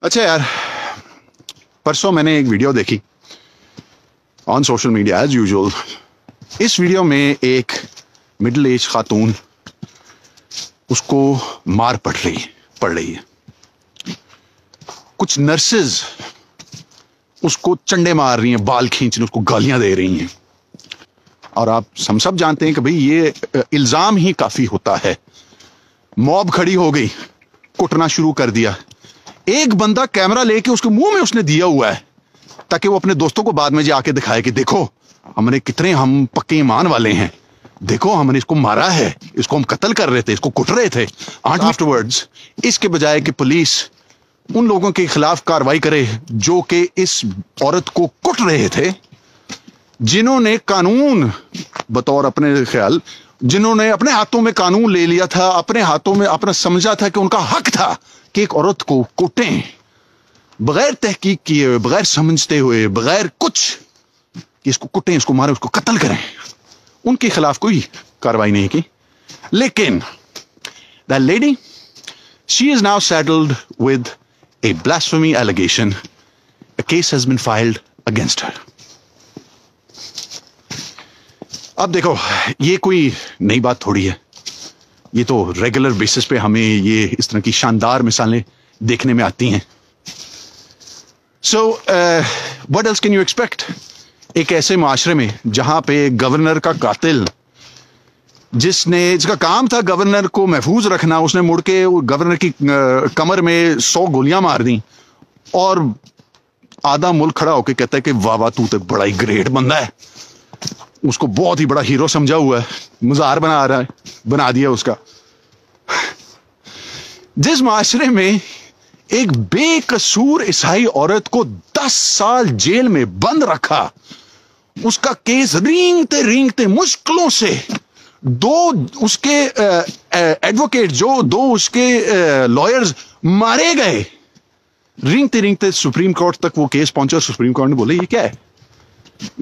अच्छा यार, परसों मैंने एक वीडियो देखी on social media as usual. इस वीडियो में एक मिडिल एज खातून उसको मार पड़ रही है। कुछ नर्सेज उसको चंडे मार रही हैं, बाल खींच रही, उसको गालियां दे रही हैं। और हम सब जानते हैं कि भाई ये इल्जाम ही काफी होता है। मॉब खड़ी हो गई, कुटना शुरू कर दिया। एक बंदा कैमरा लेके उसके मुंह में उसने दिया हुआ है ताकि वो अपने दोस्तों को बाद में जाके दिखाए कि देखो हमने कितने हम पक्के ईमान वाले हैं, देखो हमने इसको मारा है, इसको हम कत्ल कर रहे थे, इसको कुट रहे थे। आफ्टरवर्ड्स इसके बजाय कि पुलिस उन लोगों के खिलाफ कार्रवाई करे जो कि इस औरत को कुट रहे थे, जिन्होंने कानून बतौर अपने ख्याल, जिन्होंने अपने हाथों में कानून ले लिया था, अपने हाथों में अपना समझा था कि उनका हक था कि एक औरत को कुटें बगैर तहकीक किए, बगैर समझते हुए, बगैर कुछ कि इसको कुटें, इसको मारें, उसको कत्ल करें, उनके खिलाफ कोई कार्रवाई नहीं की। लेकिन that lady, she is now saddled with a blasphemy allegation. A case has been filed against her. अब देखो, ये कोई नई बात थोड़ी है, ये तो रेगुलर बेसिस पे हमें ये इस तरह की शानदार मिसालें देखने में आती हैं। So what else can you expect? एक ऐसे माशरे में जहां पे गवर्नर का कातिल, जिसका काम था गवर्नर को महफूज रखना, उसने मुड़ के गवर्नर की कमर में 100 गोलियां मार दी और आधा मुल्क खड़ा होकर कहता है कि वाह वाह तू तो बड़ा ही ग्रेट बंदा है, उसको बहुत ही बड़ा हीरो समझा हुआ है, मजाक बना दिया उसका। जिस माशरे में एक बेकसूर ईसाई औरत को 10 साल जेल में बंद रखा, उसका केस रेंगते रेंगते मुश्किलों से दो उसके एडवोकेट, दो उसके लॉयर्स मारे गए, रेंगते रेंगते सुप्रीम कोर्ट तक वो केस पहुंचा। सुप्रीम कोर्ट ने बोले ये क्या है,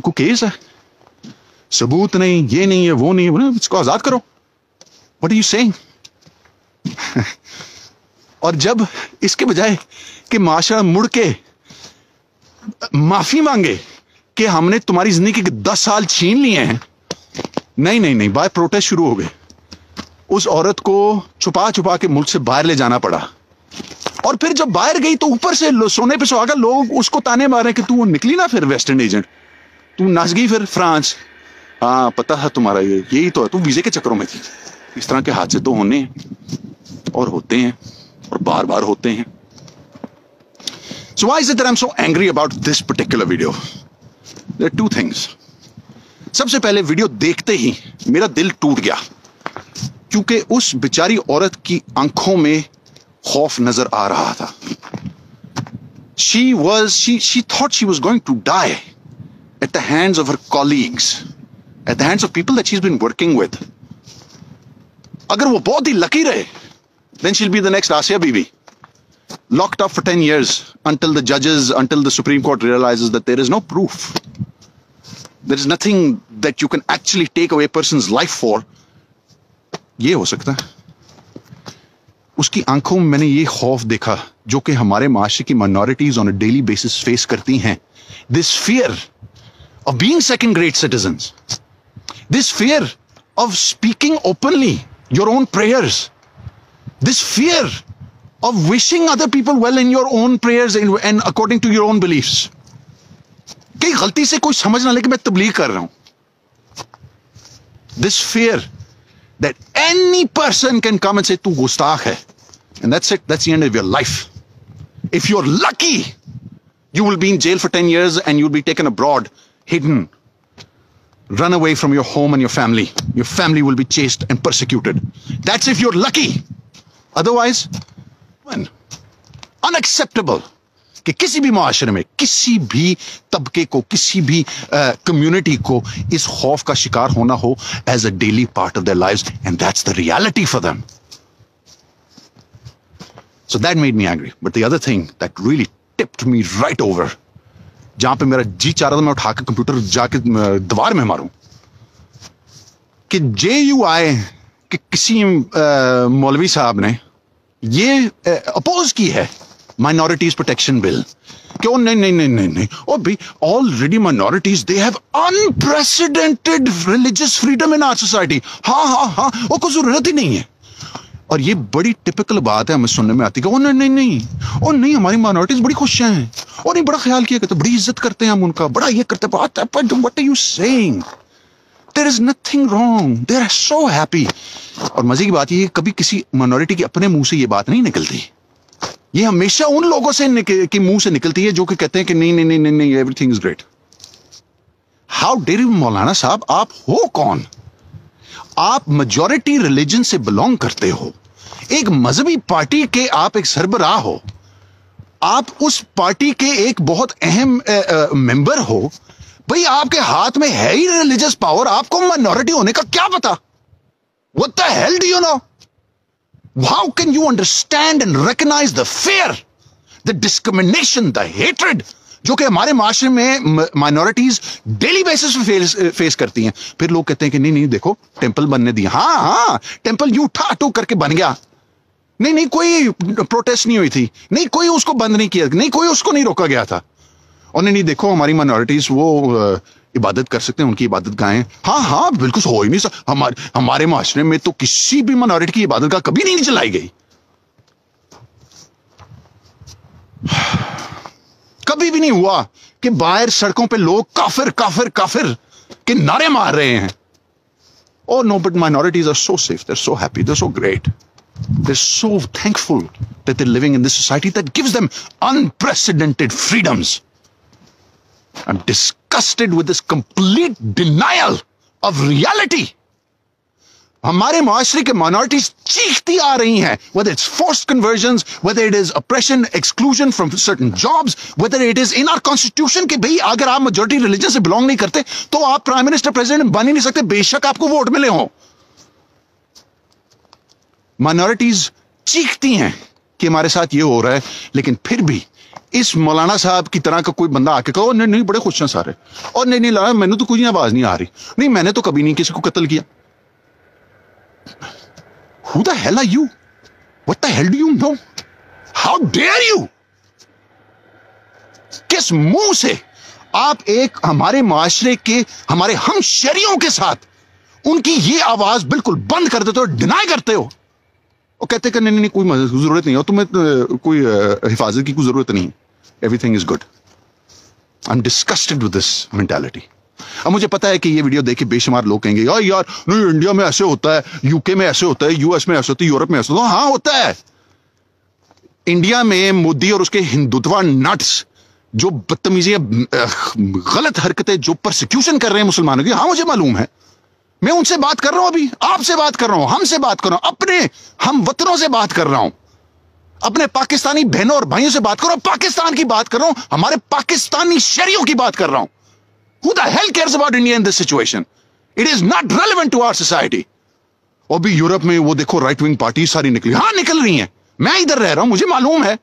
को केस है, सबूत नहीं, ये नहीं है, वो नहीं है, बोले इसको आजाद करो। What are you saying? और जब इसके बजाय कि माशरा मुड़ के माफी मांगे कि हमने तुम्हारी जिंदगी के 10 साल छीन लिए हैं, नहीं, बाय प्रोटेस्ट शुरू हो गए। उस औरत को छुपा छुपा के मुल्क से बाहर ले जाना पड़ा। और फिर जब बाहर गई तो ऊपर से सोने पे सुहागा लोग उसको ताने मारे कि तू निकली ना फिर वेस्टर्न एजेंट, तू नाच गई फिर फ्रांस। हाँ पता है तुम्हारा, यही तो है, तू वीजे के चक्करों में थी। इस तरह के हादसे तो होने और होते हैं और बार बार होते हैं। So why is it that I'm so angry about this particular video? There are two things. सबसे पहले वीडियो देखते ही मेरा दिल टूट गया, क्योंकि उस बेचारी औरत की आंखों में खौफ नजर आ रहा था। She thought she was going to die at the hands of her colleagues, at the hands of people that she's been working with. अगर वो बहुत ही लकी रहे, then she'll be the next Asia Bibi, locked up for 10 years until the Supreme Court realizes that there is no proof. There is nothing that you can actually take away a person's life for. ये हो सकता है। उसकी आंखों में मैंने ये खौफ देखा जो कि हमारे माशरे की minorities on a daily basis face करती हैं। This fear of being second-grade citizens, this fear of speaking openly your own prayers, this fear of wishing other people well in your own prayers and according to your own beliefs. कई गलती से कोई समझ ना ले कि मैं तबलीग कर रहा हूं। This fear that any person can come and say तू गुस्ताख है, and that's it, that's the end of your life. If you're lucky, you will be in jail for 10 years and you'll be taken abroad, hidden, run away from your home and your family. Your family will be chased and persecuted. That's if you're lucky. Otherwise, unacceptable कि किसी भी माशरे में, किसी भी तबके को, किसी भी कम्युनिटी को इस खौफ का शिकार होना हो as a daily part of their lives, and that's the reality for them. So that made me angry, but the other thing that really tipped me right over, जहां पे मेरा जी चाह रहा था मैं उठा के कंप्यूटर जाके दीवार में मारूं, कि JUI के किसी मौलवी साहब ने ये अपोज की है माइनॉरिटीज प्रोटेक्शन बिल कि ओ नहीं नहीं नहीं नहीं नहीं, ओ भाई already minorities they have unprecedented religious freedom in our society. हाँ हाँ हाँ, वो कोई जरूरत ही नहीं है। और ये बड़ी टिपिकल बात है, हमें सुनने में आती है कि ओ नहीं नहीं नहीं, ओ नहीं हमारी माइनॉरिटीज बड़ी खुश हैं, और नहीं बड़ा ख्याल किया करते, बड़ी इज्जत करते हैं हम उनका, बड़ा ये करते हैं। What are you saying? There is nothing wrong, they are so happy. और मजे की बात ये, कभी किसी माइनॉरिटी के अपने मुंह से ये बात नहीं निकलती, ये हमेशा उन लोगों से के मुंह से निकलती है जो कि कहते हैं कि नहीं नहीं नहीं नहीं नहीं, everything is great. How dare you मौलाना साहब, आप हो कौन? आप मेजॉरिटी रिलीजन से बिलोंग करते हो, एक मजहबी पार्टी के आप एक सरबराह हो, आप उस पार्टी के एक बहुत अहम मेंबर हो। भाई आपके हाथ में है ही रिलीजियस पावर, आपको माइनॉरिटी होने का क्या पता? What the hell do you know? How can you understand and recognize the fear, the discrimination, the hatred जो कि हमारे माशरे में माइनॉरिटीज डेली बेसिस पे फेस करती हैं? फिर लोग कहते हैं कि नहीं नहीं देखो टेंपल बनने दिया, हाँ हाँ टेंपल यूं ठाटू करके बन गया, नहीं नहीं कोई प्रोटेस्ट नहीं हुई थी, नहीं कोई उसको बंद नहीं किया, नहीं कोई उसको नहीं रोका गया था। और नहीं नहीं देखो हमारी माइनॉरिटीज वो इबादत कर सकते हैं, उनकी इबादत गाहें, हाँ हाँ बिल्कुल हो ही नहीं हमारे माशरे में तो किसी भी माइनॉरिटी की इबादत गाह कभी नहीं चलाई गई, कभी भी नहीं हुआ कि बाहर सड़कों पे लोग काफिर काफिर काफिर के नारे मार रहे हैं। Oh no, but minorities are so safe, they're so happy, they're so great, they're so thankful that they're living in this society that gives them unprecedented freedoms. I'm disgusted with this complete denial of reality. हमारे माशरे के minorities चीखती आ रही हैं, whether it's forced conversions, whether it is oppression, exclusion from certain jobs, whether it is in our constitution कि भाई अगर आप majority religion से belong नहीं करते तो आप प्राइम मिनिस्टर प्रेसिडेंट बन ही नहीं सकते, बेशक आपको वोट मिले हों। माइनॉरिटीज चीखती हैं कि हमारे साथ ये हो रहा है, लेकिन फिर भी इस मौलाना साहब की तरह का कोई बंदा आके कहो नहीं नहीं बड़े खुश हैं सारे, और नहीं नहीं ला मैंने तो कोई आवाज नहीं आ रही, नहीं मैंने तो कभी नहीं किसी को कत्ल किया। Who the hell are you? What the hell do you know? How dare you? किस मुंह से आप एक हमारे माशरे के हमारे हमशहरियों के साथ उनकी ये आवाज बिल्कुल बंद कर देते हो, डिनाई करते हो, और कहते कि नहीं नहीं कोई जरूरत नहीं है, तुम्हें कोई हिफाजत की कोई जरूरत नहीं, everything is good. I am disgusted with this mentality. अब मुझे पता है कि ये वीडियो देख के बेशुमार लोग कहेंगे यार यार नहीं इंडिया में ऐसे होता है, यूके में ऐसे होता है, यूएस में ऐसे होता है, यूरोप में ऐसे होता है। हाँ होता है। इंडिया में मोदी और उसके हिंदुत्व नट्स जो बदतमीजियां गलत हरकतें जो परसिक्यूशन कर रहे हैं मुसलमानों की, हाँ मुझे मालूम है, मैं उनसे बात कर रहा हूं, अभी आपसे बात कर रहा हूं, हमसे बात कर रहा हूं, अपने हम वतनों से बात कर रहा हूं, अपने पाकिस्तानी बहनों और भाइयों से बात कर रहा हूं, पाकिस्तान की बात कर रहा हूं, हमारे पाकिस्तानी शहरियों की बात कर रहा हूं। Who the hell cares about India in this situation? It is not relevant to our society. और भी यूरोप में वो देखो राइट विंग पार्टी सारी निकली, हाँ निकल रही हैं, मैं इधर रह रहा हूं, मुझे मालूम है।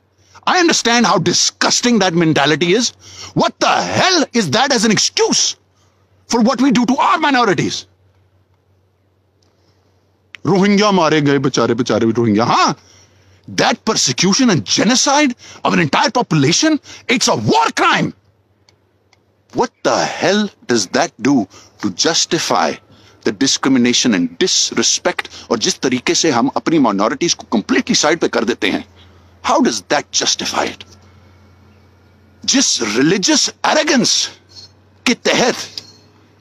I understand how disgusting that mentality is. What the hell is that as an excuse for what we do to our minorities? Rohingya मारे गए बेचारे बेचारे रोहिंग्या, हाँ, that persecution and genocide of an entire population, it's a war crime. What the hell does that do to justify the discrimination and disrespect? और जिस तरीके से हम अपनी minorities को completely side पे कर देते हैं, how does that justify it? जिस religious arrogance के तहत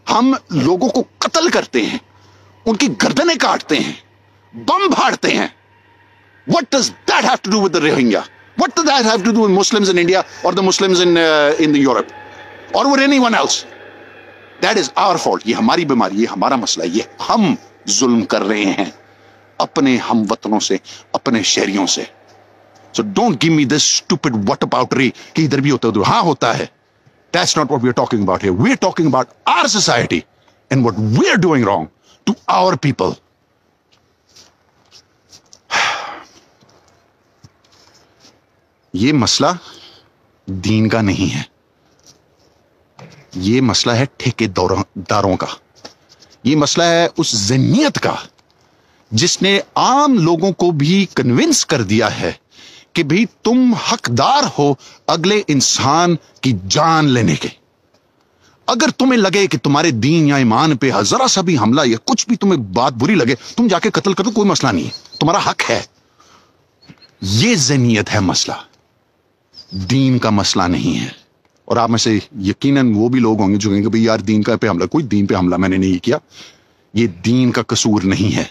हम लोगों को कत्ल करते हैं, उनकी गर्दनें काटते हैं, बम फाड़ते हैं, what does that have to do with the Rohingya? What does that have to do with Muslims in India or the Muslims in Europe? Or with anyone else? That is our fault. ये हमारी बीमारी, ये हमारा मसला, ये हम जुल्म कर रहे हैं अपने हम वतनों से, अपने शहरियों से। So don't give me this stupid whataboutery कि इधर भी होता है उधर हाँ होता है। That's not what we are talking about here. We are talking about our society and what we are doing wrong to our people. ये मसला दीन का नहीं है, ये मसला है ठेकेदारों का, ये मसला है उस ज़हनियत का जिसने आम लोगों को भी कन्विंस कर दिया है कि भाई तुम हकदार हो अगले इंसान की जान लेने के। अगर तुम्हें लगे कि तुम्हारे दीन या ईमान पे जरा सा भी हमला या कुछ भी तुम्हें बात बुरी लगे, तुम जाके कत्ल करो, कोई मसला नहीं है, तुम्हारा हक है। ये ज़हनियत है मसला, दीन का मसला नहीं है। और आप में से यकीनन वो भी लोग होंगे जो कहेंगे भाई यार दीन का पे हमला, कोई दीन पे हमला मैंने नहीं किया। ये दीन का कसूर नहीं है,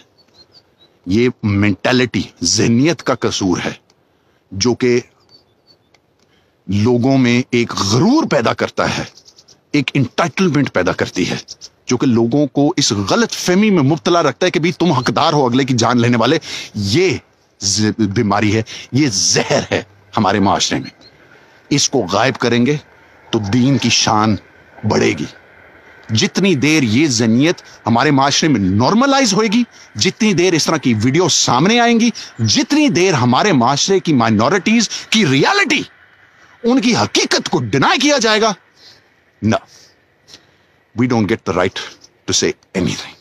ये मेंटालिटी, ज़हनियत का कसूर है, जो कि लोगों में एक गरूर पैदा करता है, एक इंटाइटलमेंट पैदा करती है, जो कि लोगों को इस गलत फहमी में मुब्तला रखता है कि भाई तुम हकदार हो अगले की जान लेने वाले। ये बीमारी है, ये जहर है हमारे माशरे में। इसको गायब करेंगे तो दीन की शान बढ़ेगी। जितनी देर ये ज़हनियत हमारे माशरे में नॉर्मलाइज होएगी, जितनी देर इस तरह की वीडियो सामने आएंगी, जितनी देर हमारे माशरे की माइनॉरिटीज की रियलिटी, उनकी हकीकत को डिनाई किया जाएगा, no, we don't get the right to say anything.